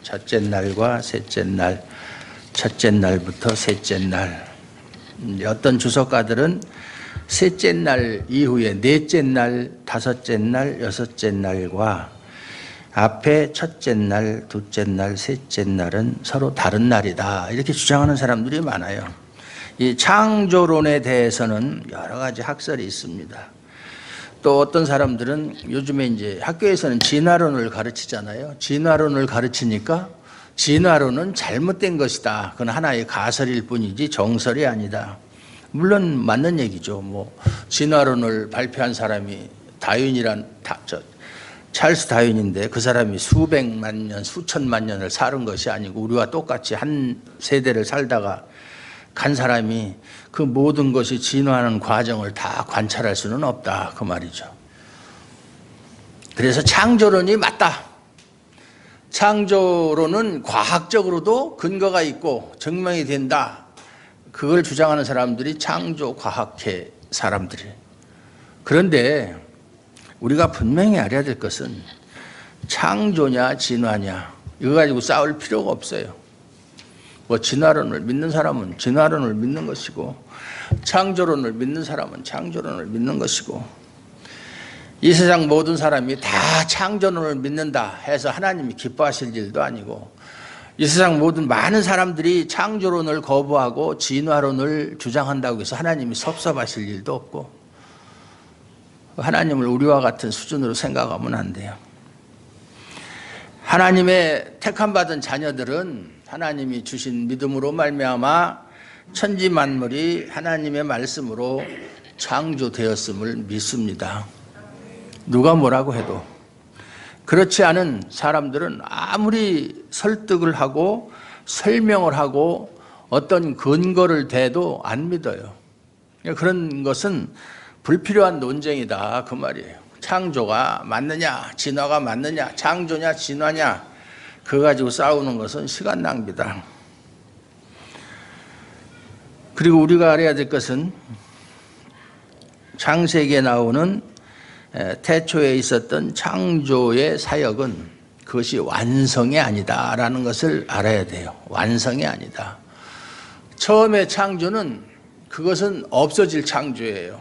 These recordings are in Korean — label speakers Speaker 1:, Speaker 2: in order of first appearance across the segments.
Speaker 1: 첫째 날과 셋째 날, 첫째 날부터 셋째 날. 어떤 주석가들은 셋째 날 이후에 넷째 날, 다섯째 날, 여섯째 날과 앞에 첫째 날, 둘째 날, 셋째 날은 서로 다른 날이다. 이렇게 주장하는 사람들이 많아요. 이 창조론에 대해서는 여러 가지 학설이 있습니다. 또 어떤 사람들은 요즘에 이제 학교에서는 진화론을 가르치잖아요. 진화론을 가르치니까 진화론은 잘못된 것이다. 그건 하나의 가설일 뿐이지 정설이 아니다. 물론 맞는 얘기죠. 진화론을 발표한 사람이 찰스 다윈인데 그 사람이 수백만 년, 수천만 년을 살은 것이 아니고 우리와 똑같이 한 세대를 살다가 간 사람이 그 모든 것이 진화하는 과정을 다 관찰할 수는 없다. 그 말이죠. 그래서 창조론이 맞다. 창조론은 과학적으로도 근거가 있고 증명이 된다. 그걸 주장하는 사람들이 창조과학회 사람들이에요. 그런데 우리가 분명히 알아야 될 것은 창조냐 진화냐 이거 가지고 싸울 필요가 없어요. 진화론을 믿는 사람은 진화론을 믿는 것이고 창조론을 믿는 사람은 창조론을 믿는 것이고 이 세상 모든 사람이 다 창조론을 믿는다 해서 하나님이 기뻐하실 일도 아니고 이 세상 모든 많은 사람들이 창조론을 거부하고 진화론을 주장한다고 해서 하나님이 섭섭하실 일도 없고 하나님을 우리와 같은 수준으로 생각하면 안 돼요. 하나님의 택함받은 자녀들은 하나님이 주신 믿음으로 말미암아 천지 만물이 하나님의 말씀으로 창조되었음을 믿습니다. 누가 뭐라고 해도. 그렇지 않은 사람들은 아무리 설득을 하고 설명을 하고 어떤 근거를 대도 안 믿어요. 그런 것은 불필요한 논쟁이다 그 말이에요. 창조가 맞느냐 진화가 맞느냐 창조냐 진화냐 그거 가지고 싸우는 것은 시간 낭비다. 그리고 우리가 알아야 될 것은 창세기에 나오는 태초에 있었던 창조의 사역은 그것이 완성이 아니다라는 것을 알아야 돼요. 완성이 아니다. 처음에 창조는 그것은 없어질 창조예요.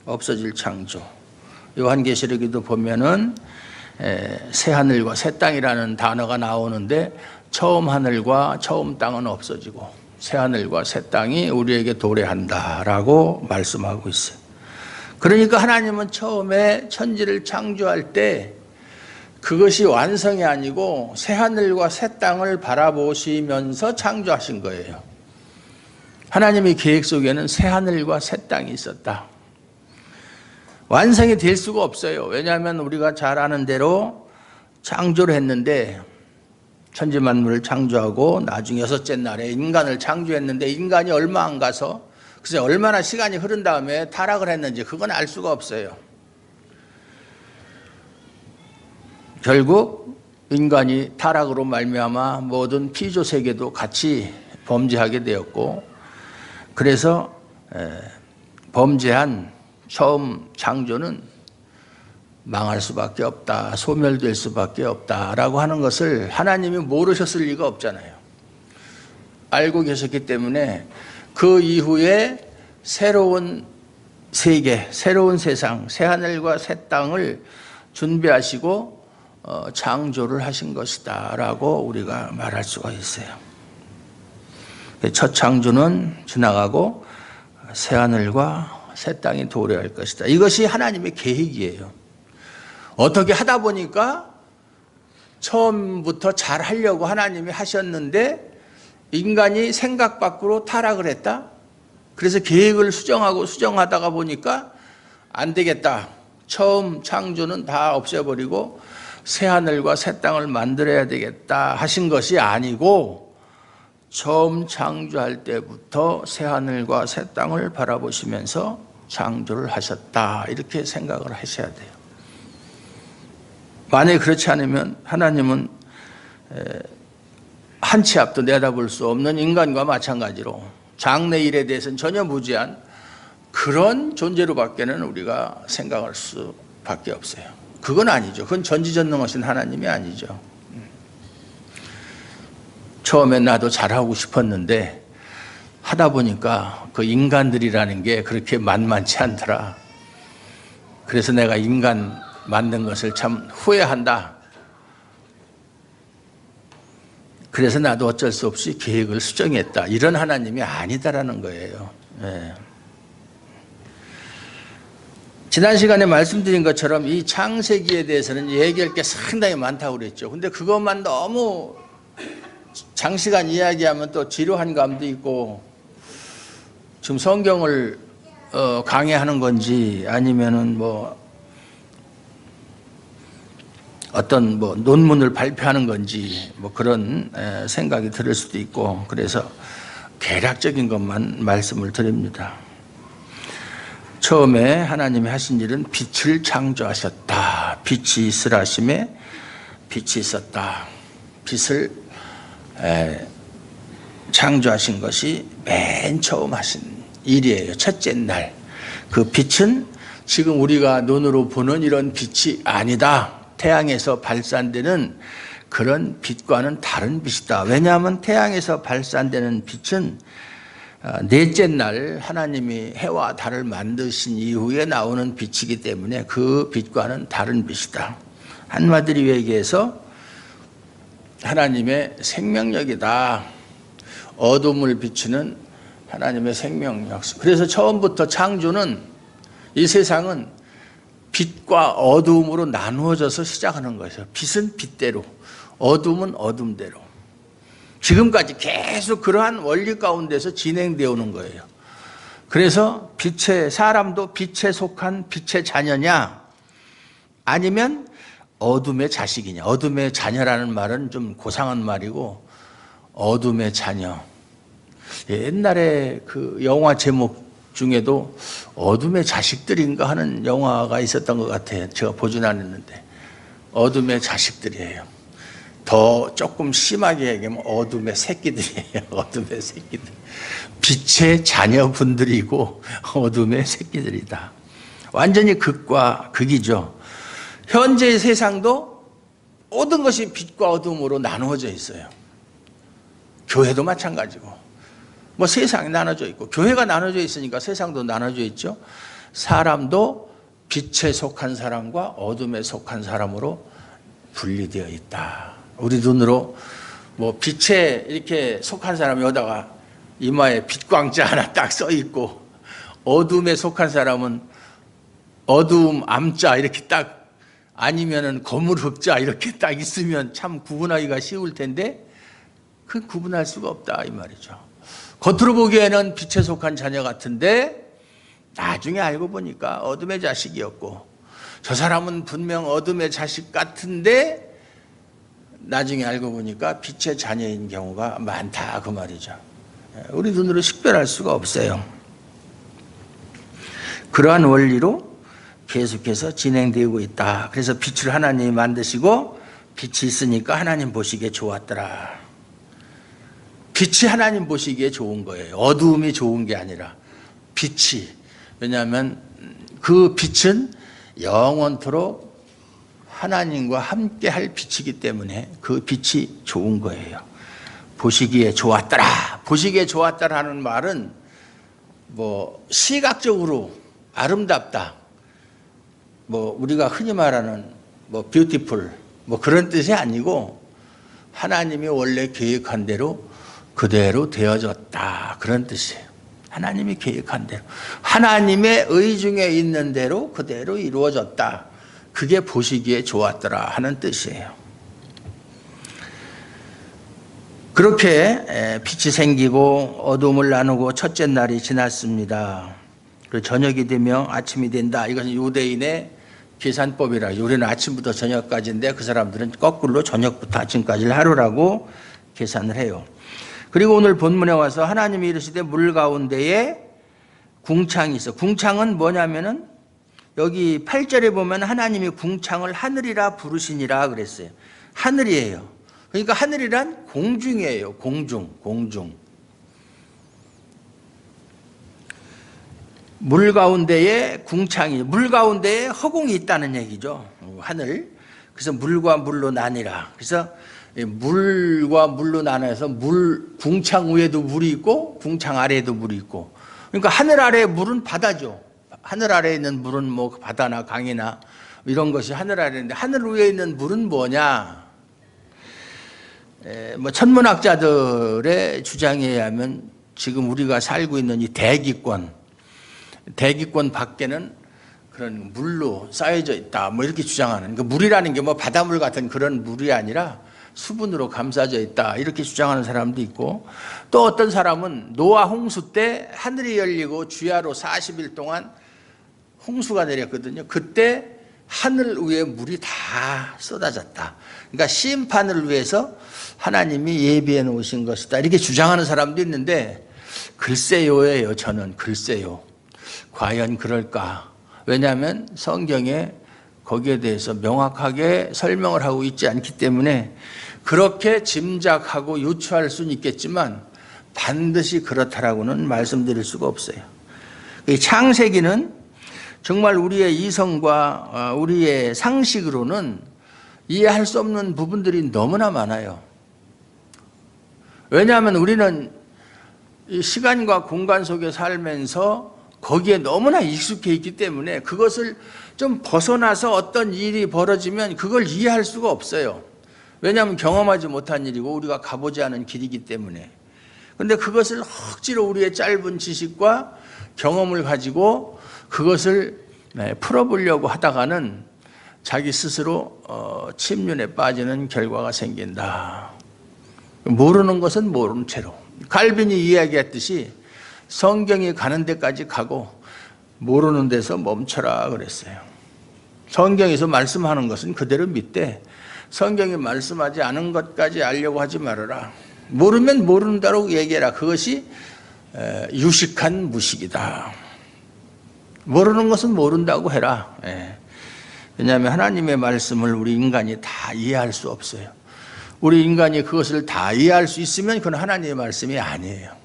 Speaker 1: 없어질 창조. 요한계시록에도 보면은 새 하늘과 새 땅이라는 단어가 나오는데 처음 하늘과 처음 땅은 없어지고 새 하늘과 새 땅이 우리에게 도래한다라고 말씀하고 있어요. 그러니까 하나님은 처음에 천지를 창조할 때 그것이 완성이 아니고 새 하늘과 새 땅을 바라보시면서 창조하신 거예요. 하나님의 계획 속에는 새 하늘과 새 땅이 있었다. 완성이 될 수가 없어요. 왜냐하면 우리가 잘 아는 대로 창조를 했는데 천지 만물을 창조하고 나중에 여섯째 날에 인간을 창조했는데 인간이 얼마 안 가서 글쎄 얼마나 시간이 흐른 다음에 타락을 했는지 그건 알 수가 없어요. 결국 인간이 타락으로 말미암아 모든 피조 세계도 같이 범죄하게 되었고 그래서 범죄한 처음 창조는 망할 수밖에 없다, 소멸될 수밖에 없다라고 하는 것을 하나님이 모르셨을 리가 없잖아요. 알고 계셨기 때문에 그 이후에 새로운 세계, 새로운 세상, 새 하늘과 새 땅을 준비하시고 창조를 하신 것이다 라고 우리가 말할 수가 있어요. 첫 창조는 지나가고 새 하늘과 새 땅이 도래할 것이다. 이것이 하나님의 계획이에요. 어떻게 하다 보니까 처음부터 잘 하려고 하나님이 하셨는데 인간이 생각 밖으로 타락을 했다. 그래서 계획을 수정하다가 보니까 안 되겠다. 처음 창조는 다 없애버리고 새 하늘과 새 땅을 만들어야 되겠다 하신 것이 아니고 처음 창조할 때부터 새 하늘과 새 땅을 바라보시면서 창조를 하셨다. 이렇게 생각을 하셔야 돼요. 만약에 그렇지 않으면 하나님은 한 치 앞도 내다볼 수 없는 인간과 마찬가지로 장래 일에 대해서는 전혀 무지한 그런 존재로밖에는 우리가 생각할 수밖에 없어요. 그건 아니죠. 그건 전지전능하신 하나님이 아니죠. 처음에 나도 잘하고 싶었는데 하다 보니까 그 인간들이라는 게 그렇게 만만치 않더라. 그래서 내가 인간 만든 것을 참 후회한다. 그래서 나도 어쩔 수 없이 계획을 수정했다. 이런 하나님이 아니다라는 거예요. 예. 지난 시간에 말씀드린 것처럼 이 창세기에 대해서는 얘기할 게 상당히 많다고 그랬죠. 근데 그것만 너무 장시간 이야기하면 또 지루한 감도 있고, 지금 성경을 강의하는 건지 아니면은 뭐 어떤 뭐 논문을 발표하는 건지 뭐 그런 생각이 들을 수도 있고, 그래서 개략적인 것만 말씀을 드립니다. 처음에 하나님이 하신 일은 빛을 창조하셨다. 빛이 있으라 하심에 빛이 있었다. 빛을 창조하신 것이 맨 처음 하신 일이에요. 첫째 날. 그 빛은 지금 우리가 눈으로 보는 이런 빛이 아니다. 태양에서 발산되는 그런 빛과는 다른 빛이다. 왜냐하면 태양에서 발산되는 빛은 넷째 날 하나님이 해와 달을 만드신 이후에 나오는 빛이기 때문에 그 빛과는 다른 빛이다. 한마디로 얘기해서 하나님의 생명력이다. 어둠을 비추는 하나님의 생명력. 그래서 처음부터 창조는, 이 세상은 빛과 어둠으로 나누어져서 시작하는 거예요. 빛은 빛대로, 어둠은 어둠대로. 지금까지 계속 그러한 원리 가운데서 진행되어 오는 거예요. 그래서 사람도 빛에 속한 빛의 자녀냐, 아니면 어둠의 자식이냐. 어둠의 자녀라는 말은 좀 고상한 말이고, 어둠의 자녀. 옛날에 그 영화 제목 중에도 어둠의 자식들인가 하는 영화가 있었던 것 같아요. 제가 보진 않았는데. 어둠의 자식들이에요. 더 조금 심하게 얘기하면 어둠의 새끼들이에요. 어둠의 새끼들. 빛의 자녀분들이고 어둠의 새끼들이다. 완전히 극과 극이죠. 현재의 세상도 모든 것이 빛과 어둠으로 나누어져 있어요. 교회도 마찬가지고. 뭐 세상이 나눠져 있고, 교회가 나눠져 있으니까 세상도 나눠져 있죠. 사람도 빛에 속한 사람과 어둠에 속한 사람으로 분리되어 있다. 우리 눈으로 뭐 빛에 이렇게 속한 사람이 여기다가 이마에 빛광자 하나 딱 써 있고, 어둠에 속한 사람은 어두움 암자 이렇게 딱, 아니면은 거물 흑자 이렇게 딱 있으면 참 구분하기가 쉬울 텐데 그 구분할 수가 없다 이 말이죠. 겉으로 보기에는 빛에 속한 자녀 같은데 나중에 알고 보니까 어둠의 자식이었고, 저 사람은 분명 어둠의 자식 같은데 나중에 알고 보니까 빛의 자녀인 경우가 많다 그 말이죠. 우리 눈으로 식별할 수가 없어요. 그러한 원리로 계속해서 진행되고 있다. 그래서 빛을 하나님이 만드시고 빛이 있으니까 하나님 보시기에 좋았더라. 빛이 하나님 보시기에 좋은 거예요. 어두움이 좋은 게 아니라 빛이. 왜냐하면 그 빛은 영원토록 하나님과 함께 할 빛이기 때문에 그 빛이 좋은 거예요. 보시기에 좋았더라. 보시기에 좋았다라는 말은 뭐 시각적으로 아름답다, 뭐 우리가 흔히 말하는 뭐 뷰티풀 뭐 그런 뜻이 아니고, 하나님이 원래 계획한 대로 그대로 되어졌다 그런 뜻이에요. 하나님이 계획한 대로, 하나님의 의중에 있는 대로 그대로 이루어졌다. 그게 보시기에 좋았더라 하는 뜻이에요. 그렇게 빛이 생기고 어둠을 나누고 첫째 날이 지났습니다. 그 저녁이 되며 아침이 된다. 이것은 유대인의 계산법이라. 우리는 아침부터 저녁까지인데 그 사람들은 거꾸로 저녁부터 아침까지를 하루라고 계산을 해요. 그리고 오늘 본문에 와서 하나님이 이르시되 물 가운데에 궁창이 있어. 궁창은 뭐냐면은 여기 8절에 보면 하나님이 궁창을 하늘이라 부르시니라 그랬어요. 하늘이에요. 그러니까 하늘이란 공중이에요. 공중. 물 가운데에 궁창이, 물 가운데에 허공이 있다는 얘기죠. 하늘. 그래서 물과 물로 나뉘라. 그래서 물과 물로 나눠서 궁창 위에도 물이 있고 궁창 아래에도 물이 있고, 그러니까 하늘 아래의 물은 바다죠. 하늘 아래에 있는 물은 뭐 바다나 강이나 이런 것이 하늘 아래인데, 하늘 위에 있는 물은 뭐냐? 뭐 천문학자들의 주장에 의하면 지금 우리가 살고 있는 이 대기권 밖에는 그런 물로 쌓여져 있다, 뭐 이렇게 주장하는, 그러니까 물이라는 게 뭐 바닷물 같은 그런 물이 아니라 수분으로 감싸져 있다, 이렇게 주장하는 사람도 있고, 또 어떤 사람은 노아 홍수 때 하늘이 열리고 주야로 40일 동안 홍수가 내렸거든요. 그때 하늘 위에 물이 다 쏟아졌다, 그러니까 심판을 위해서 하나님이 예비해 놓으신 것이다, 이렇게 주장하는 사람도 있는데, 글쎄요예요. 저는 글쎄요, 과연 그럴까? 왜냐하면 성경에 거기에 대해서 명확하게 설명을 하고 있지 않기 때문에 그렇게 짐작하고 유추할 수는 있겠지만 반드시 그렇다라고는 말씀드릴 수가 없어요. 창세기는 정말 우리의 이성과 우리의 상식으로는 이해할 수 없는 부분들이 너무나 많아요. 왜냐하면 우리는 이 시간과 공간 속에 살면서 거기에 너무나 익숙해 있기 때문에 그것을 좀 벗어나서 어떤 일이 벌어지면 그걸 이해할 수가 없어요. 왜냐하면 경험하지 못한 일이고 우리가 가보지 않은 길이기 때문에. 그런데 그것을 억지로 우리의 짧은 지식과 경험을 가지고 그것을 풀어보려고 하다가는 자기 스스로 침륜에 빠지는 결과가 생긴다. 모르는 것은 모르는 채로. 칼빈이 이야기했듯이 성경이 가는 데까지 가고 모르는 데서 멈춰라 그랬어요. 성경에서 말씀하는 것은 그대로 믿되 성경이 말씀하지 않은 것까지 알려고 하지 말아라. 모르면 모른다고 얘기해라. 그것이 유식한 무식이다. 모르는 것은 모른다고 해라. 왜냐하면 하나님의 말씀을 우리 인간이 다 이해할 수 없어요. 우리 인간이 그것을 다 이해할 수 있으면 그건 하나님의 말씀이 아니에요.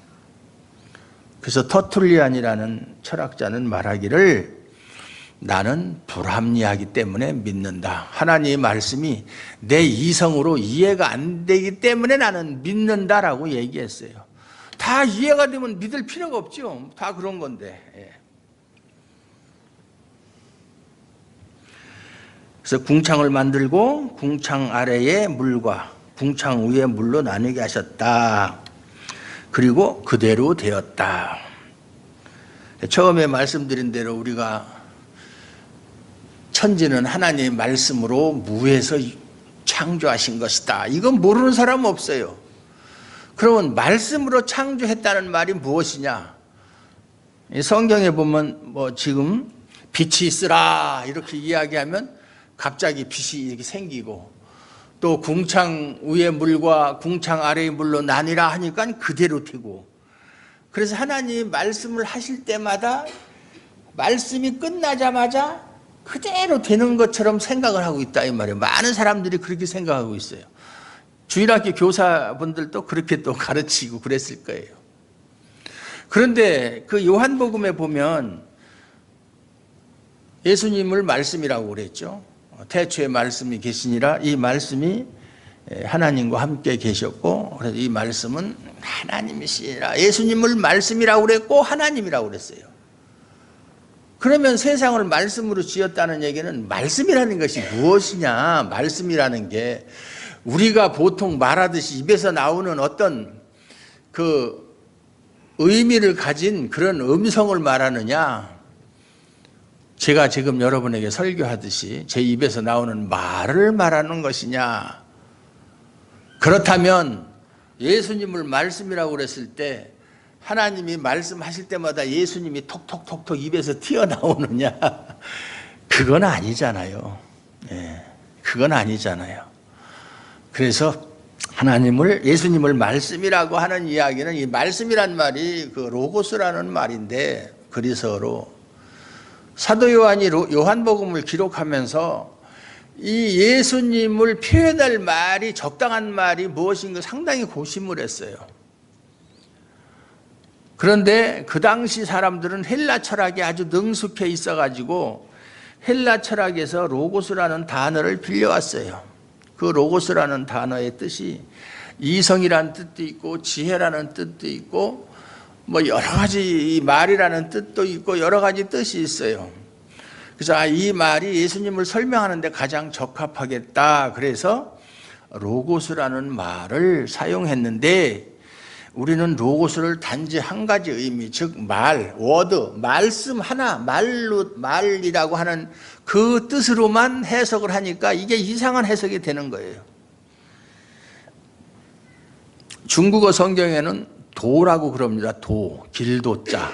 Speaker 1: 그래서 터툴리안이라는 철학자는 말하기를, 나는 불합리하기 때문에 믿는다. 하나님의 말씀이 내 이성으로 이해가 안 되기 때문에 나는 믿는다라고 얘기했어요. 다 이해가 되면 믿을 필요가 없죠. 다 그런 건데. 그래서 궁창을 만들고 궁창 아래의 물과 궁창 위의 물로 나누게 하셨다. 그리고 그대로 되었다. 처음에 말씀드린 대로 우리가 천지는 하나님의 말씀으로 무에서 창조하신 것이다. 이건 모르는 사람은 없어요. 그러면 말씀으로 창조했다는 말이 무엇이냐? 성경에 보면 뭐 지금 빛이 있으라 이렇게 이야기하면 갑자기 빛이 이렇게 생기고, 또 궁창 위의 물과 궁창 아래의 물로 나뉘라 하니까 그대로 되고, 그래서 하나님이 말씀을 하실 때마다 말씀이 끝나자마자 그대로 되는 것처럼 생각을 하고 있다 이 말이에요. 많은 사람들이 그렇게 생각하고 있어요. 주일학교 교사분들도 그렇게 또 가르치고 그랬을 거예요. 그런데 그 요한복음에 보면 예수님을 말씀이라고 그랬죠. 태초에 말씀이 계시니라. 이 말씀이 하나님과 함께 계셨고, 그래서 이 말씀은 하나님이시라. 예수님을 말씀이라고 그랬고 하나님이라고 그랬어요. 그러면 세상을 말씀으로 지었다는 얘기는 말씀이라는 것이 무엇이냐? 말씀이라는 게 우리가 보통 말하듯이 입에서 나오는 어떤 그 의미를 가진 그런 음성을 말하느냐? 제가 지금 여러분에게 설교하듯이 제 입에서 나오는 말을 말하는 것이냐? 그렇다면 예수님을 말씀이라고 그랬을 때 하나님이 말씀하실 때마다 예수님이 톡톡톡톡 입에서 튀어나오느냐? 그건 아니잖아요. 그건 아니잖아요. 그래서 예수님을 말씀이라고 하는 이야기는, 이 말씀이란 말이 그 로고스라는 말인데, 그리스어로 사도 요한이 요한복음을 기록하면서 이 예수님을 표현할 말이, 적당한 말이 무엇인가 상당히 고심을 했어요. 그런데 그 당시 사람들은 헬라 철학에 아주 능숙해 있어가지고 헬라 철학에서 로고스라는 단어를 빌려왔어요. 그 로고스라는 단어의 뜻이 이성이라는 뜻도 있고 지혜라는 뜻도 있고 뭐 여러 가지 말이라는 뜻도 있고 여러 가지 뜻이 있어요. 그래서 이 말이 예수님을 설명하는 데 가장 적합하겠다. 그래서 로고스라는 말을 사용했는데 우리는 로고스를 단지 한 가지 의미, 즉 말, 워드, 말씀 하나, 말이라고 하는 그 뜻으로만 해석을 하니까 이게 이상한 해석이 되는 거예요. 중국어 성경에는 도라고 그럽니다. 도, 길도자.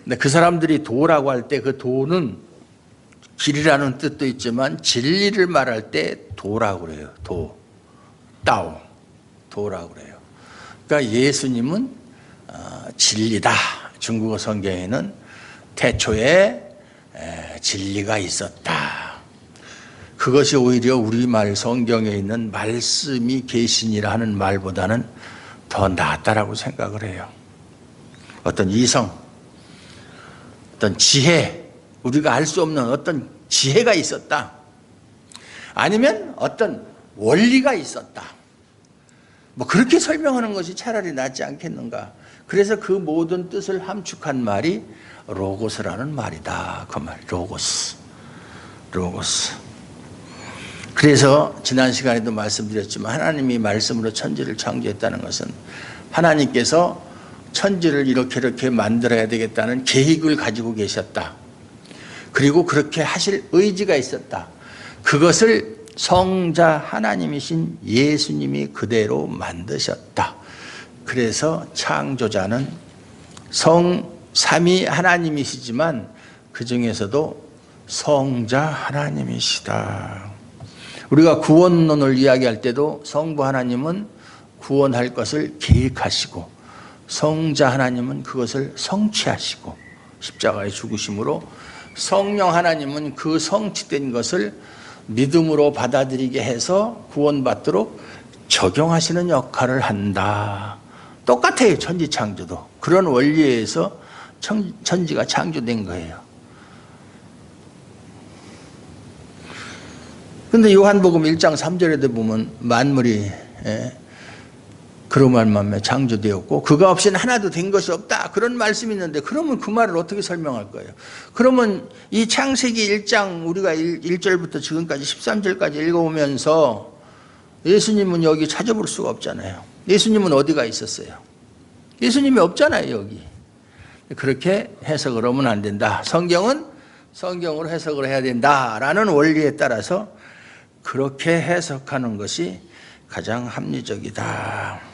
Speaker 1: 근데 그 사람들이 도라고 할 때 그 도는 길이라는 뜻도 있지만 진리를 말할 때 도라고 그래요. 도, 따오, 도라고 그래요. 그러니까 예수님은 진리다. 중국어 성경에는 태초에 진리가 있었다. 그것이 오히려 우리말 성경에 있는 말씀이 계시니라 하는 말보다는 더 낫다라고 생각을 해요. 어떤 이성, 어떤 지혜, 우리가 알 수 없는 어떤 지혜가 있었다. 아니면 어떤 원리가 있었다. 뭐 그렇게 설명하는 것이 차라리 낫지 않겠는가. 그래서 그 모든 뜻을 함축한 말이 로고스라는 말이다. 그 말, 로고스. 그래서 지난 시간에도 말씀드렸지만 하나님이 말씀으로 천지를 창조했다는 것은 하나님께서 천지를 이렇게 만들어야 되겠다는 계획을 가지고 계셨다. 그리고 그렇게 하실 의지가 있었다. 그것을 성자 하나님이신 예수님이 그대로 만드셨다. 그래서 창조자는 성삼위 하나님이시지만 그 중에서도 성자 하나님이시다. 우리가 구원론을 이야기할 때도 성부 하나님은 구원할 것을 계획하시고 성자 하나님은 그것을 성취하시고 십자가의 죽으심으로 성령 하나님은 그 성취된 것을 믿음으로 받아들이게 해서 구원받도록 적용하시는 역할을 한다. 똑같아요. 천지 창조도. 그런 원리에 의해서 천지가 창조된 거예요. 근데 요한복음 1장 3절에도 보면 만물이 그로 말미암아 창조되었고 그가 없이는 하나도 된 것이 없다. 그런 말씀이 있는데 그러면 그 말을 어떻게 설명할 거예요? 그러면 이 창세기 1장 우리가 1절부터 지금까지 13절까지 읽어오면서 예수님은 여기 찾아볼 수가 없잖아요. 예수님은 어디가 있었어요? 예수님이 없잖아요, 여기. 그렇게 해석을 하면 안 된다. 성경은 성경으로 해석을 해야 된다라는 원리에 따라서 그렇게 해석하는 것이 가장 합리적이다.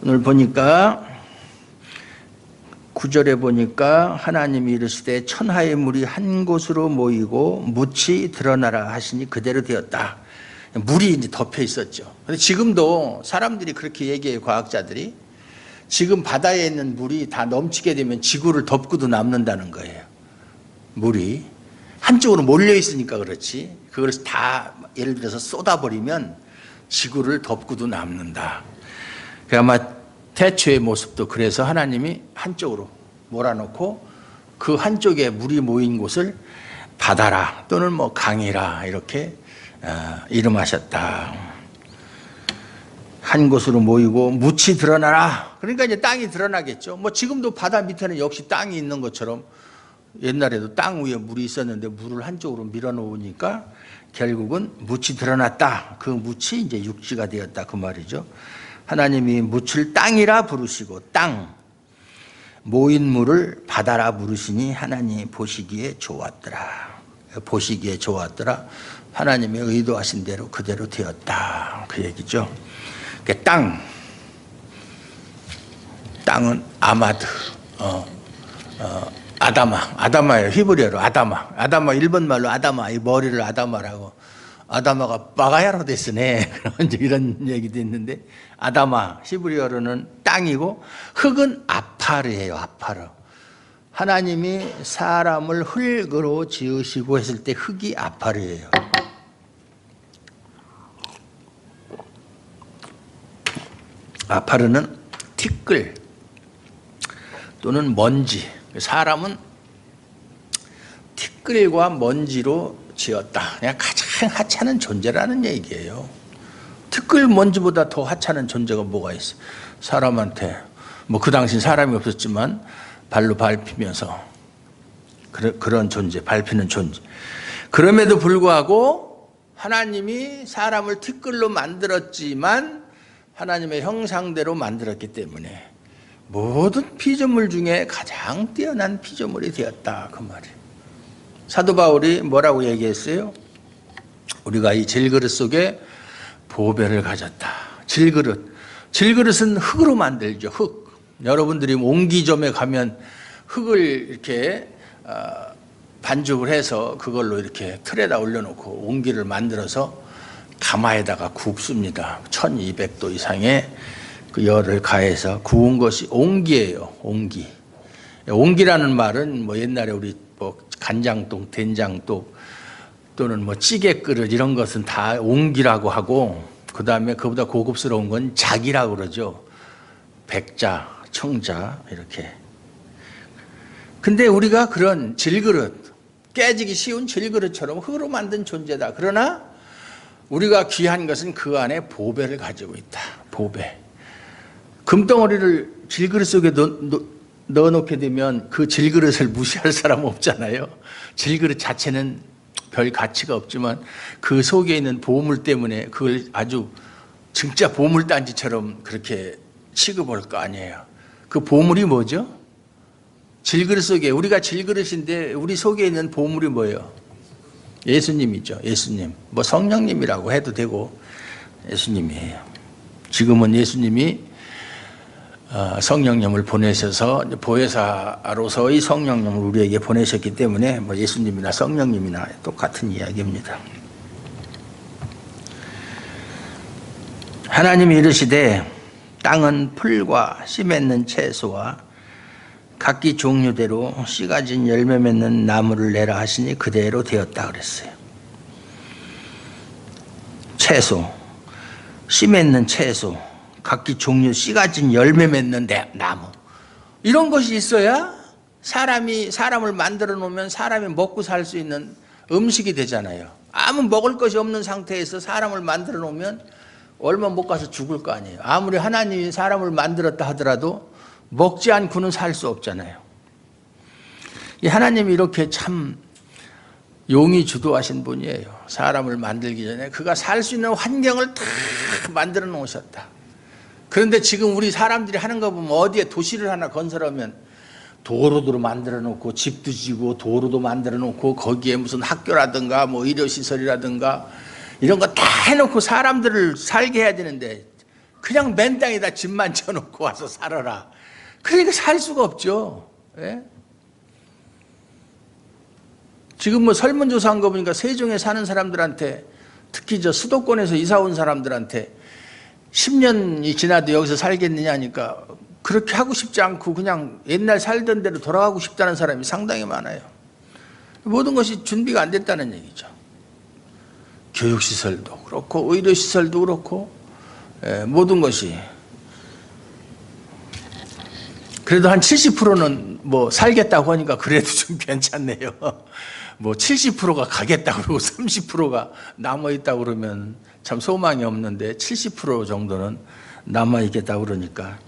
Speaker 1: 오늘 보니까 9절에 보니까 하나님이 이르시되 천하의 물이 한 곳으로 모이고 묻이 드러나라 하시니 그대로 되었다. 물이 이제 덮여 있었죠. 근데 지금도 사람들이 그렇게 얘기해요. 과학자들이. 지금 바다에 있는 물이 다 넘치게 되면 지구를 덮고도 남는다는 거예요. 물이 한쪽으로 몰려 있으니까 그렇지. 그걸 다 예를 들어서 쏟아버리면 지구를 덮고도 남는다. 아마 태초의 모습도 그래서 하나님이 한쪽으로 몰아놓고 그 한쪽에 물이 모인 곳을 바다라 또는 뭐 강이라 이렇게 이름하셨다. 한 곳으로 모이고 묻이 드러나라. 그러니까 이제 땅이 드러나겠죠. 뭐 지금도 바다 밑에는 역시 땅이 있는 것처럼 옛날에도 땅 위에 물이 있었는데 물을 한쪽으로 밀어놓으니까 결국은 묻이 드러났다. 그 묻이 이제 육지가 되었다. 그 말이죠. 하나님이 묻을 땅이라 부르시고 땅, 모인 물을 바다라 부르시니 하나님이 보시기에 좋았더라. 보시기에 좋았더라. 하나님의 의도하신 대로 그대로 되었다. 그 얘기죠. 땅은 아마드, 아다마예요. 히브리어로 아다마 일본 말로 아다마, 이 머리를 아다마라고. 아다마가 빠가야로 됐으네. 이런 얘기도 있는데 아다마 히브리어로는 땅이고 흙은 아파르예요. 아파르. 하나님이 사람을 흙으로 지으시고 했을 때 흙이 아파르예요. 아파르는 티끌 또는 먼지. 사람은 티끌과 먼지로 지었다. 그냥 가장 하찮은 존재라는 얘기예요. 티끌 먼지보다 더 하찮은 존재가 뭐가 있어? 사람한테 뭐 그 당시 사람이 없었지만 발로 밟히면서 그런 존재, 밟히는 존재. 그럼에도 불구하고 하나님이 사람을 티끌로 만들었지만 하나님의 형상대로 만들었기 때문에 모든 피조물 중에 가장 뛰어난 피조물이 되었다, 그 말이에요. 사도 바울이 뭐라고 얘기했어요? 우리가 이 질그릇 속에 보배를 가졌다. 질그릇은 흙으로 만들죠. 흙. 여러분들이 옹기점에 가면 흙을 이렇게 반죽을 해서 그걸로 이렇게 틀에다 올려놓고 옹기를 만들어서 가마에다가 굽습니다. 1200도 이상의 그 열을 가해서 구운 것이 옹기예요. 옹기. 옹기라는 말은 뭐 옛날에 우리 뭐 간장독, 된장독 또는 뭐 찌개 그릇 이런 것은 다 옹기라고 하고, 그 다음에 그보다 고급스러운 건 작이라고 그러죠. 백자, 청자 이렇게. 근데 우리가 그런 질그릇, 깨지기 쉬운 질그릇처럼 흙으로 만든 존재다. 그러나 우리가 귀한 것은 그 안에 보배를 가지고 있다. 보배. 금덩어리를 질그릇 속에 넣어놓게 되면 그 질그릇을 무시할 사람은 없잖아요. 질그릇 자체는 별 가치가 없지만 그 속에 있는 보물 때문에 그걸 아주 진짜 보물단지처럼 그렇게 취급할 거 아니에요. 그 보물이 뭐죠? 질그릇 속에, 우리가 질그릇인데 우리 속에 있는 보물이 뭐예요? 예수님이죠. 예수님. 뭐 성령님이라고 해도 되고 예수님이에요. 지금은 예수님이 성령님을 보내셔서 보혜사로서의 성령님을 우리에게 보내셨기 때문에 뭐 예수님이나 성령님이나 똑같은 이야기입니다. 하나님이 이르시되 땅은 풀과 씨 맺는 채소와 각기 종류대로 씨 가진 열매 맺는 나무를 내라 하시니 그대로 되었다 그랬어요. 채소, 씨 맺는 채소, 각기 종류 씨 가진 열매 맺는 나무, 이런 것이 있어야 사람을 만들어 놓으면 사람이 먹고 살 수 있는 음식이 되잖아요. 아무 먹을 것이 없는 상태에서 사람을 만들어 놓으면 얼마 못 가서 죽을 거 아니에요. 아무리 하나님이 사람을 만들었다 하더라도 먹지 않고는 살 수 없잖아요. 이 하나님이 이렇게 참 용이 주도하신 분이에요. 사람을 만들기 전에 그가 살 수 있는 환경을 다 만들어 놓으셨다. 그런데 지금 우리 사람들이 하는 거 보면 어디에 도시를 하나 건설하면 도로도 만들어 놓고 집도 지고 도로도 만들어 놓고 거기에 무슨 학교라든가 뭐 의료시설이라든가 이런 거 다 해놓고 사람들을 살게 해야 되는데 그냥 맨 땅에다 집만 쳐놓고 와서 살아라. 그러니까 살 수가 없죠. 예? 지금 뭐 설문조사한 거 보니까 세종에 사는 사람들한테, 특히 저 수도권에서 이사 온 사람들한테 10년이 지나도 여기서 살겠느냐 하니까 그렇게 하고 싶지 않고 그냥 옛날 살던 대로 돌아가고 싶다는 사람이 상당히 많아요. 모든 것이 준비가 안 됐다는 얘기죠. 교육시설도 그렇고 의료시설도 그렇고 모든 것이. 그래도 한 70%는 뭐 살겠다고 하니까 그래도 좀 괜찮네요. 뭐 70%가 가겠다고 그러고 30%가 남아있다고 그러면 참 소망이 없는데 70% 정도는 남아있겠다고 그러니까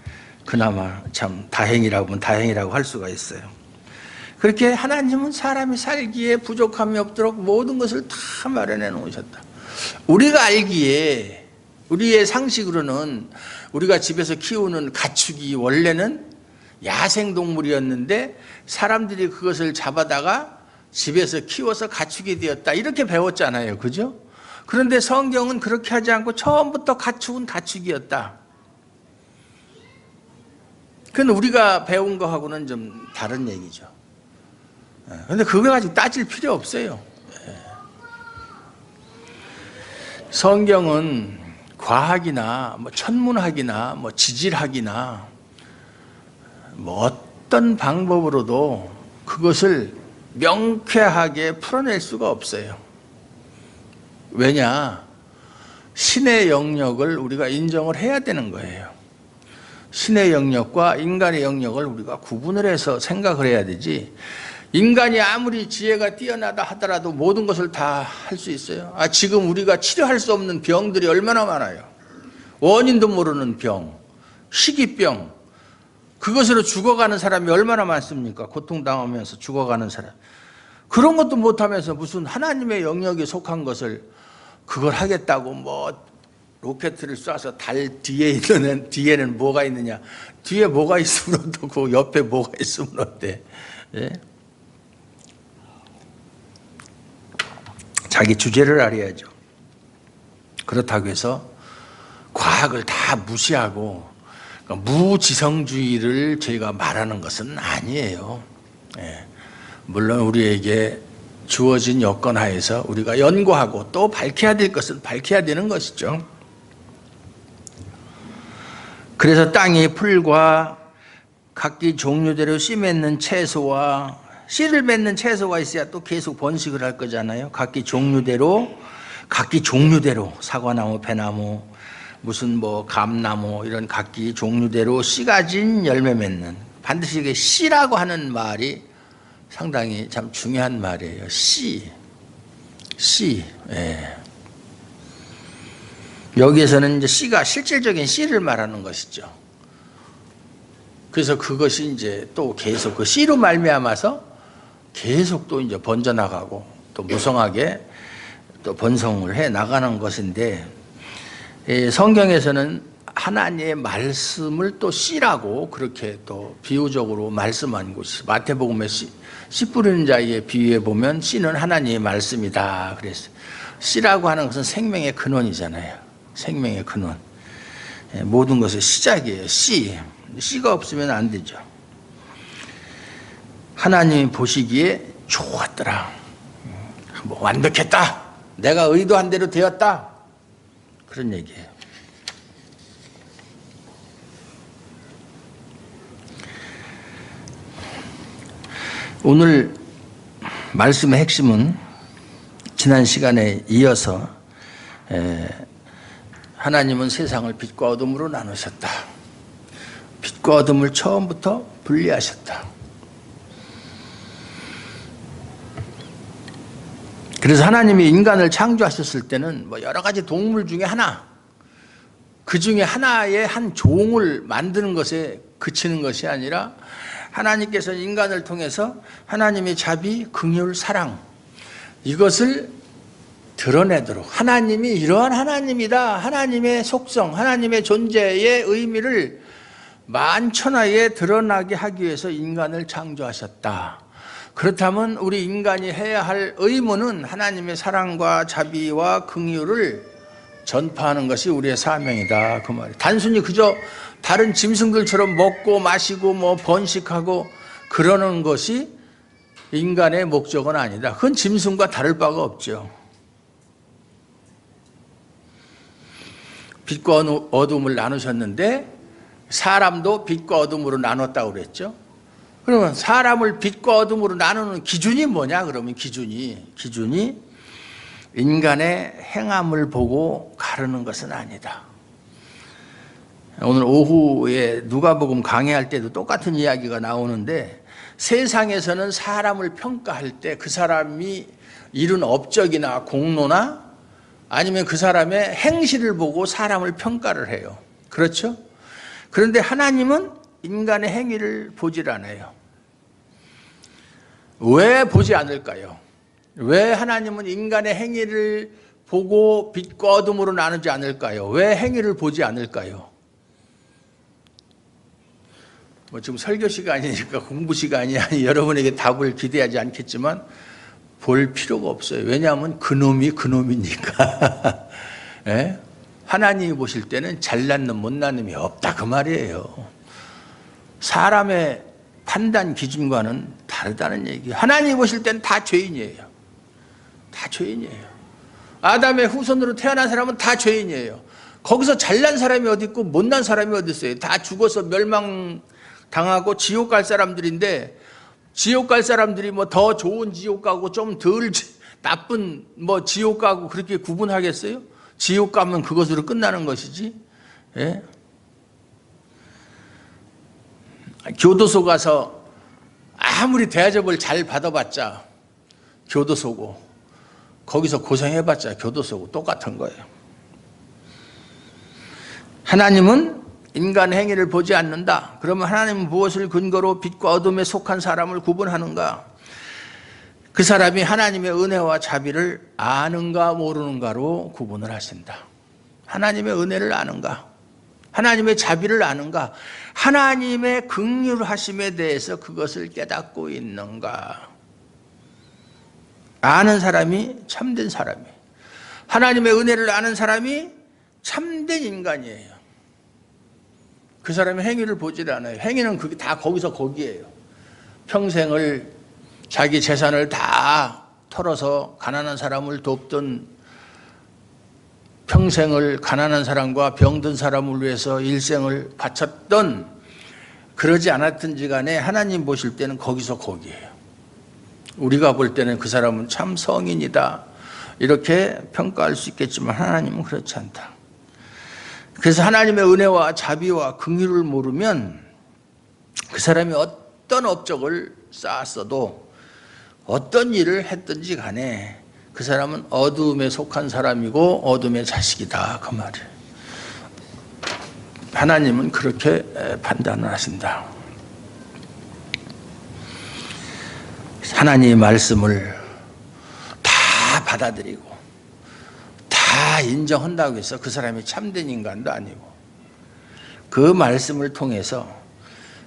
Speaker 1: 그나마 참 다행이라고 할 수가 있어요. 그렇게 하나님은 사람이 살기에 부족함이 없도록 모든 것을 다 마련해 놓으셨다. 우리가 알기에, 우리의 상식으로는 우리가 집에서 키우는 가축이 원래는 야생동물이었는데 사람들이 그것을 잡아다가 집에서 키워서 가축이 되었다, 이렇게 배웠잖아요. 그죠? 그런데 성경은 그렇게 하지 않고 처음부터 가축은 가축이었다. 그건 우리가 배운 거하고는 좀 다른 얘기죠. 그런데 그거 가지고 따질 필요 없어요. 성경은 과학이나 뭐 천문학이나 뭐 지질학이나 뭐 어떤 방법으로도 그것을 명쾌하게 풀어낼 수가 없어요. 왜냐? 신의 영역을 우리가 인정을 해야 되는 거예요. 신의 영역과 인간의 영역을 우리가 구분을 해서 생각을 해야 되지, 인간이 아무리 지혜가 뛰어나다 하더라도 모든 것을 다 할 수 있어요? 지금 우리가 치료할 수 없는 병들이 얼마나 많아요. 원인도 모르는 병, 희귀병, 그것으로 죽어가는 사람이 얼마나 많습니까? 고통당하면서 죽어가는 사람. 그런 것도 못하면서 무슨 하나님의 영역에 속한 것을 그걸 하겠다고 뭐 로켓을 쏴서 달 뒤에는 뭐가 있느냐. 뒤에 뭐가 있으면 어떻고 옆에 뭐가 있으면 어때. 예? 자기 주제를 알아야죠. 그렇다고 해서 과학을 다 무시하고 그러니까 무지성주의를 저희가 말하는 것은 아니에요. 예. 물론 우리에게 주어진 여건 하에서 우리가 연구하고 또 밝혀야 될 것은 밝혀야 되는 것이죠. 그래서 땅이 풀과 각기 종류대로 씨 맺는 채소와 씨를 맺는 채소가 있어야 또 계속 번식을 할 거잖아요. 각기 종류대로 사과나무, 배나무, 무슨 뭐 감나무 이런 각기 종류대로 씨 가진 열매 맺는, 반드시 이게 씨라고 하는 말이 상당히 참 중요한 말이에요. 씨. 예. 여기에서는 이제 씨가 실질적인 씨를 말하는 것이죠. 그래서 그것이 이제 또 계속 그 씨로 말미암아서 계속 또 이제 번져나가고 또 무성하게 또 번성을 해 나가는 것인데, 성경에서는 하나님의 말씀을 또 씨라고 그렇게 또 비유적으로 말씀한 곳이 마태복음에 씨 뿌리는 자의 비유에 보면 씨는 하나님의 말씀이다 그랬어요. 씨라고 하는 것은 생명의 근원이잖아요. 생명의 근원. 모든 것의 시작이에요. 씨가 없으면 안 되죠. 하나님이 보시기에 좋았더라. 뭐 완벽했다. 내가 의도한 대로 되었다. 그런 얘기예요. 오늘 말씀의 핵심은 지난 시간에 이어서 하나님은 세상을 빛과 어둠으로 나누셨다. 빛과 어둠을 처음부터 분리하셨다. 그래서 하나님이 인간을 창조하셨을 때는 뭐 여러 가지 동물 중에 하나, 그 중에 하나의 한 종을 만드는 것에 그치는 것이 아니라 하나님께서 인간을 통해서 하나님의 자비, 긍휼, 사랑, 이것을 드러내도록, 하나님이 이러한 하나님이다, 하나님의 속성, 하나님의 존재의 의미를 만천하에 드러나게 하기 위해서 인간을 창조하셨다. 그렇다면 우리 인간이 해야 할 의무는 하나님의 사랑과 자비와 긍휼을 전파하는 것이 우리의 사명이다, 그 말이에요. 단순히 그저 다른 짐승들처럼 먹고 마시고 뭐 번식하고 그러는 것이 인간의 목적은 아니다. 그건 짐승과 다를 바가 없죠. 빛과 어둠을 나누셨는데 사람도 빛과 어둠으로 나눴다고 그랬죠. 그러면 사람을 빛과 어둠으로 나누는 기준이 뭐냐? 그러면 기준이 인간의 행함을 보고 가르는 것은 아니다. 오늘 오후에 누가복음 강의할 때도 똑같은 이야기가 나오는데, 세상에서는 사람을 평가할 때 그 사람이 이룬 업적이나 공로나 아니면 그 사람의 행실을 보고 사람을 평가를 해요. 그렇죠? 그런데 하나님은 인간의 행위를 보질 않아요. 왜 보지 않을까요? 왜 하나님은 인간의 행위를 보고 빛과 어둠으로 나누지 않을까요? 왜 행위를 보지 않을까요? 뭐 지금 설교 시간이니까 공부 시간이 아니 여러분에게 답을 기대하지 않겠지만 볼 필요가 없어요. 왜냐하면 그놈이 그놈이니까. 예? 하나님이 보실 때는 잘난 놈 못난 놈이 없다 그 말이에요. 사람의 판단 기준과는 다르다는 얘기예요. 하나님이 보실 때는 다 죄인이에요. 다 죄인이에요. 아담의 후손으로 태어난 사람은 다 죄인이에요. 거기서 잘난 사람이 어디 있고 못난 사람이 어디 있어요. 다 죽어서 멸망당하고 지옥 갈 사람들인데, 지옥 갈 사람들이 뭐 더 좋은 지옥 가고 좀 덜 나쁜 뭐 지옥 가고 그렇게 구분하겠어요? 지옥 가면 그것으로 끝나는 것이지. 예? 교도소 가서 아무리 대접을 잘 받아봤자 교도소고, 거기서 고생해봤자 교도소고 똑같은 거예요. 하나님은 인간 행위를 보지 않는다. 그러면 하나님은 무엇을 근거로 빛과 어둠에 속한 사람을 구분하는가? 그 사람이 하나님의 은혜와 자비를 아는가 모르는가로 구분을 하신다. 하나님의 은혜를 아는가? 하나님의 자비를 아는가? 하나님의 긍휼하심에 대해서 그것을 깨닫고 있는가? 아는 사람이 참된 사람이에요. 하나님의 은혜를 아는 사람이 참된 인간이에요. 그 사람의 행위를 보질 않아요. 행위는 그게 다 거기서 거기에요. 평생을 자기 재산을 다 털어서 가난한 사람을 돕던, 평생을 가난한 사람과 병든 사람을 위해서 일생을 바쳤던, 그러지 않았든지 간에 하나님 보실 때는 거기서 거기에요. 우리가 볼 때는 그 사람은 참 성인이다 이렇게 평가할 수 있겠지만 하나님은 그렇지 않다. 그래서 하나님의 은혜와 자비와 긍휼을 모르면 그 사람이 어떤 업적을 쌓았어도 어떤 일을 했든지 간에 그 사람은 어둠에 속한 사람이고 어둠의 자식이다, 그 말이에요. 하나님은 그렇게 판단을 하신다. 하나님의 말씀을 다 받아들이고 다 인정한다고 해서 그 사람이 참된 인간도 아니고, 그 말씀을 통해서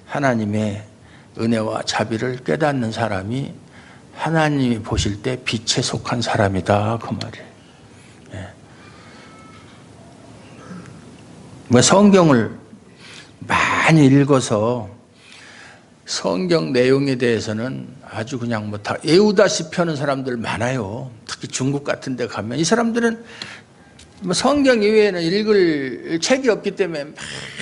Speaker 1: 하나님의 은혜와 자비를 깨닫는 사람이 하나님이 보실 때 빛에 속한 사람이다, 그 말이에요. 예. 성경을 많이 읽어서 성경 내용에 대해서는 아주 그냥 뭐 다 외우다시피 하는 사람들 많아요. 특히 중국 같은 데 가면 이 사람들은 뭐 성경 이외에는 읽을 책이 없기 때문에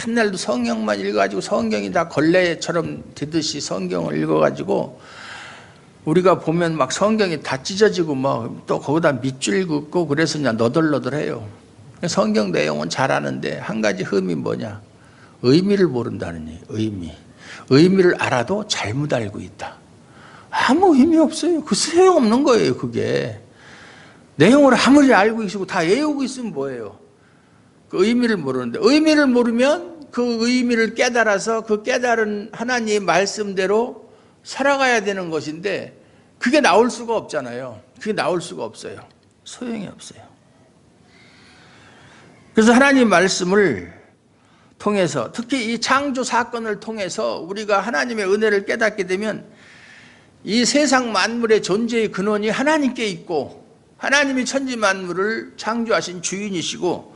Speaker 1: 맨날도 성경만 읽어가지고 성경이 다 걸레처럼 되듯이 성경을 읽어가지고, 우리가 보면 막 성경이 다 찢어지고 뭐 또 거기다 밑줄 긋고 그래서 그냥 너덜너덜해요. 성경 내용은 잘 아는데 한 가지 흠이 뭐냐? 의미를 모른다는 얘기예요. 의미를 알아도 잘못 알고 있다. 아무 의미 없어요. 그 소용없는 거예요. 그게 내용을 아무리 알고 있고 다 외우고 있으면 뭐예요? 그 의미를 모르는데, 의미를 모르면 그 의미를 깨달아서 그 깨달은 하나님의 말씀대로 살아가야 되는 것인데 그게 나올 수가 없잖아요. 그게 나올 수가 없어요. 소용이 없어요. 그래서 하나님 말씀을 통해서, 특히 이 창조 사건을 통해서 우리가 하나님의 은혜를 깨닫게 되면 이 세상 만물의 존재의 근원이 하나님께 있고, 하나님이 천지 만물을 창조하신 주인이시고,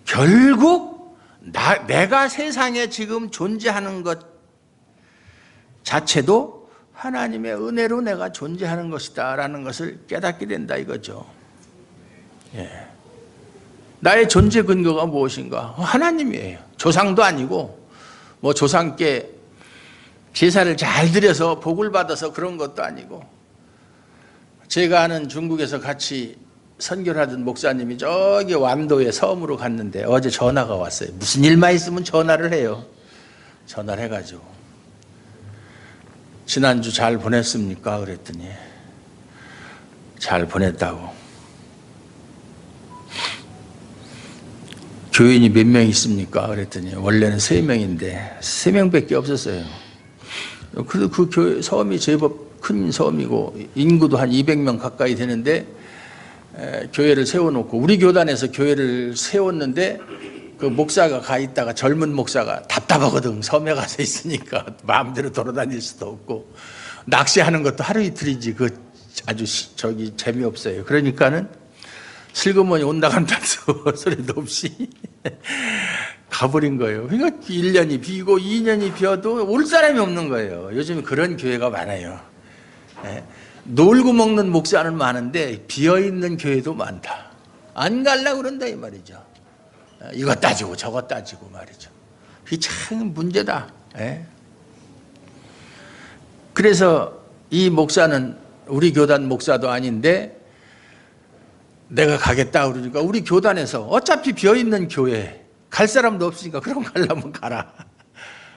Speaker 1: 결국 내가 세상에 지금 존재하는 것 자체도 하나님의 은혜로 내가 존재하는 것이다 라는 것을 깨닫게 된다 이거죠. 예. 나의 존재 근거가 무엇인가? 하나님이에요. 조상도 아니고 뭐 조상께 제사를 잘 드려서 복을 받아서 그런 것도 아니고, 제가 아는 중국에서 같이 선교를 하던 목사님이 저기 완도에 섬으로 갔는데 어제 전화가 왔어요. 무슨 일만 있으면 전화를 해요. 전화를 해가지고 지난주 잘 보냈습니까? 그랬더니 잘 보냈다고. 교인이 몇 명 있습니까? 그랬더니 원래는 3명인데 3명밖에 없었어요. 그래도 그 교회 섬이 제법 큰 섬이고 인구도 한 200명 가까이 되는데 교회를 세워놓고, 우리 교단에서 교회를 세웠는데 그 목사가 가 있다가, 젊은 목사가 답답하거든. 섬에 가서 있으니까 마음대로 돌아다닐 수도 없고 낚시하는 것도 하루 이틀이지 그 아주 재미없어요. 그러니까는 슬그머니 온다 간다 소리도 없이 가버린 거예요. 그러니까 1년이 비고 2년이 비어도 올 사람이 없는 거예요. 요즘 그런 교회가 많아요. 놀고 먹는 목사는 많은데 비어있는 교회도 많다. 안 가려고 그런다 이 말이죠. 이거 따지고 저거 따지고 말이죠. 그게 참 문제다. 그래서 이 목사는 우리 교단 목사도 아닌데 내가 가겠다 그러니까 우리 교단에서 어차피 비어있는 교회 갈 사람도 없으니까 그럼 가려면 가라.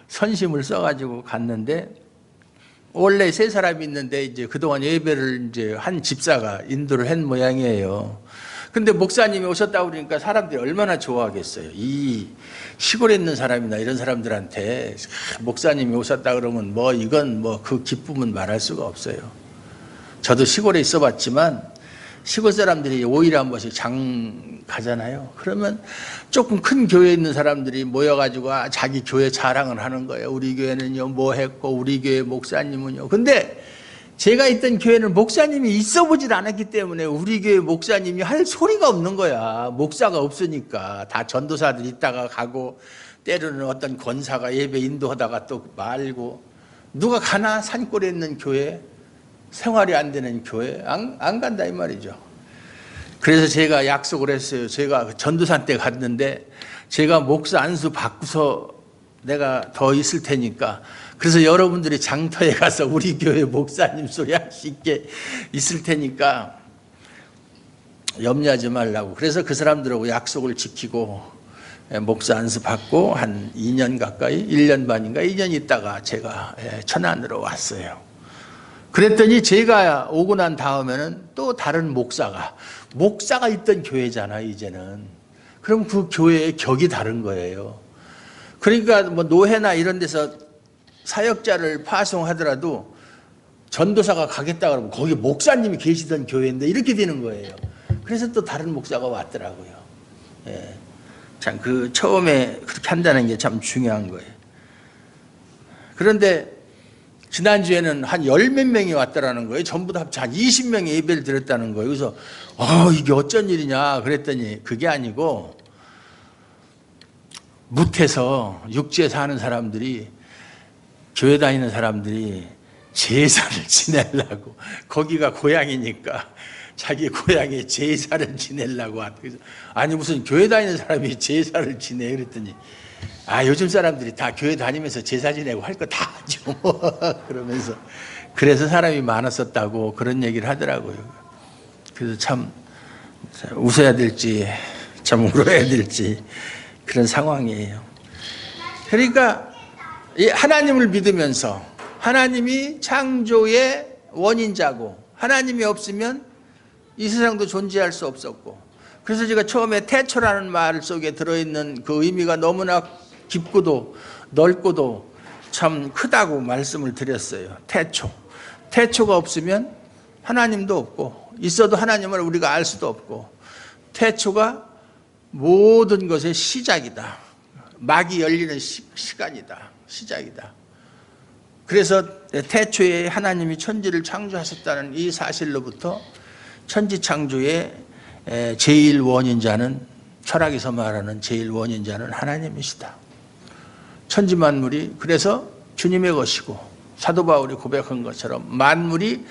Speaker 1: 선심을 써가지고 갔는데 원래 세 사람이 있는데 이제 그동안 예배를 이제 한 집사가 인도를 한 모양이에요. 근데 목사님이 오셨다고 그러니까 사람들이 얼마나 좋아하겠어요. 이 시골에 있는 사람이나 이런 사람들한테 목사님이 오셨다 그러면 뭐 이건 뭐 그 기쁨은 말할 수가 없어요. 저도 시골에 있어 봤지만 시골 사람들이 5일에 한 번씩 장 가잖아요. 그러면 조금 큰 교회에 있는 사람들이 모여가지고 자기 교회 자랑을 하는 거예요. 우리 교회는요 뭐 했고 우리 교회 목사님은요. 근데 제가 있던 교회는 목사님이 있어 보질 않았기 때문에 우리 교회 목사님이 할 소리가 없는 거야. 목사가 없으니까. 다 전도사들 있다가 가고 때로는 어떤 권사가 예배 인도하다가 또 말고. 누가 가나? 산골에 있는 교회, 생활이 안 되는 교회 안 간다 이 말이죠. 그래서 제가 약속을 했어요. 제가 전도사 때 갔는데 제가 목사 안수 받고서 내가 더 있을 테니까, 그래서 여러분들이 장터에 가서 우리 교회 목사님 소리 할 수 있게 있을 테니까 염려하지 말라고. 그래서 그 사람들하고 약속을 지키고 목사 안수 받고 한 2년 가까이, 1년 반인가 2년 있다가 제가 천안으로 왔어요. 그랬더니 제가 오고 난 다음에는 또 다른 목사가 있던 교회잖아요 이제는. 그럼 그 교회의 격이 다른 거예요. 그러니까 뭐 노회나 이런 데서 사역자를 파송하더라도 전도사가 가겠다 그러면 거기 목사님이 계시던 교회인데 이렇게 되는 거예요. 그래서 또 다른 목사가 왔더라고요. 예. 참 그 처음에 그렇게 한다는 게 참 중요한 거예요. 그런데 지난주에는 한 10몇 명이 왔더라는 거예요. 전부 다 합쳐 한 20명이 예배를 드렸다는 거예요. 그래서 이게 어쩐 일이냐 그랬더니 그게 아니고 무태서 육지에 사는 사람들이, 교회 다니는 사람들이 제사를 지내려고, 거기가 고향이니까 자기 고향에 제사를 지내려고 왔다. 그래서 아니 무슨 교회 다니는 사람이 제사를 지내 그랬더니 요즘 사람들이 다 교회 다니면서 제사 지내고 할 거 다 하죠 뭐. 그러면서 그래서 사람이 많았었다고 그런 얘기를 하더라고요. 그래서 참 웃어야 될지 참 울어야 될지 그런 상황이에요. 그러니까 하나님을 믿으면서 하나님이 창조의 원인자고 하나님이 없으면 이 세상도 존재할 수 없었고, 그래서 제가 처음에 태초라는 말 속에 들어있는 그 의미가 너무나 깊고도 넓고도 참 크다고 말씀을 드렸어요. 태초가 없으면 하나님도 없고, 있어도 하나님을 우리가 알 수도 없고, 태초가 모든 것의 시작이다. 막이 열리는 시간이다. 시작이다. 그래서 태초에 하나님이 천지를 창조하셨다는 이 사실로부터 천지 창조의 제일 원인자는, 철학에서 말하는 제일 원인자는 하나님이시다. 천지 만물이 그래서 주님의 것이고, 사도 바울이 고백한 것처럼 만물이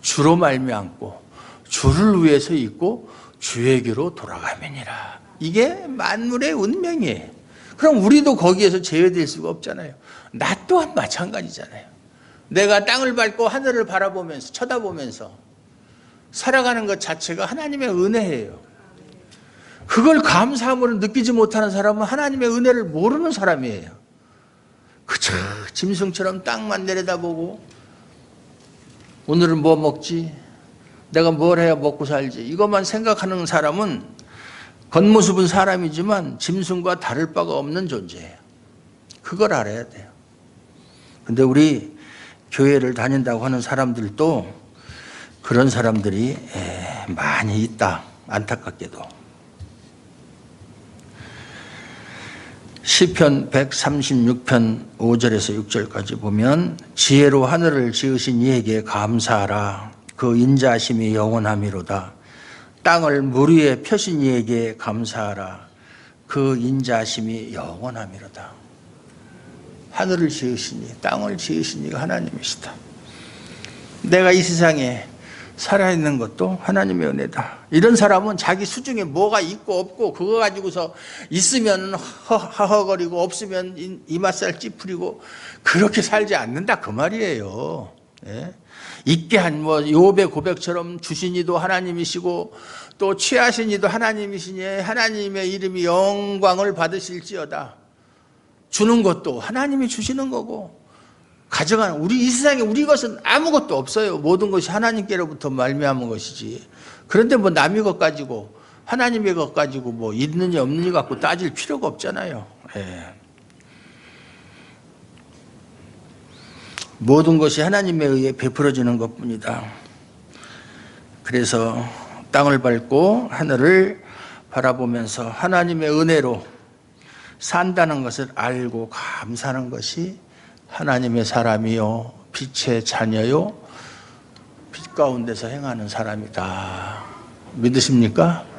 Speaker 1: 주로 말미암고 주를 위해서 있고 주에게로 돌아가면이라. 이게 만물의 운명이에요. 그럼 우리도 거기에서 제외될 수가 없잖아요. 나 또한 마찬가지잖아요. 내가 땅을 밟고 하늘을 바라보면서 쳐다보면서 살아가는 것 자체가 하나님의 은혜예요. 그걸 감사함으로 느끼지 못하는 사람은 하나님의 은혜를 모르는 사람이에요. 그저 짐승처럼 땅만 내려다보고 오늘은 뭐 먹지? 내가 뭘 해야 먹고 살지? 이것만 생각하는 사람은 겉모습은 사람이지만 짐승과 다를 바가 없는 존재예요. 그걸 알아야 돼요. 근데 우리 교회를 다닌다고 하는 사람들도 그런 사람들이 많이 있다. 안타깝게도. 시편 136편 5절에서 6절까지 보면 지혜로 하늘을 지으신 이에게 감사하라. 그 인자하심이 영원하미로다. 땅을 물 위에 펴신 이에게 감사하라. 그 인자하심이 영원하미로다. 하늘을 지으시니 땅을 지으시니가 하나님이시다. 내가 이 세상에 살아있는 것도 하나님의 은혜다. 이런 사람은 자기 수중에 뭐가 있고 없고 그거 가지고서 있으면 허허거리고 없으면 이맛살 찌푸리고 그렇게 살지 않는다 그 말이에요. 예? 있게 한 욥의 고백처럼 주신 이도 하나님이시고 또 취하신 이도 하나님이시니 하나님의 이름이 영광을 받으실지어다. 주는 것도 하나님이 주시는 거고 가져가는, 우리 이 세상에 우리 것은 아무것도 없어요. 모든 것이 하나님께로부터 말미암은 것이지. 그런데 뭐 남의 것 가지고, 하나님의 것 가지고 뭐 있느냐 없느냐 갖고 따질 필요가 없잖아요. 예. 모든 것이 하나님에 의해 베풀어지는 것뿐이다. 그래서 땅을 밟고 하늘을 바라보면서 하나님의 은혜로 산다는 것을 알고 감사하는 것이 하나님의 사람이요 빛의 자녀요 빛 가운데서 행하는 사람이다. 믿으십니까?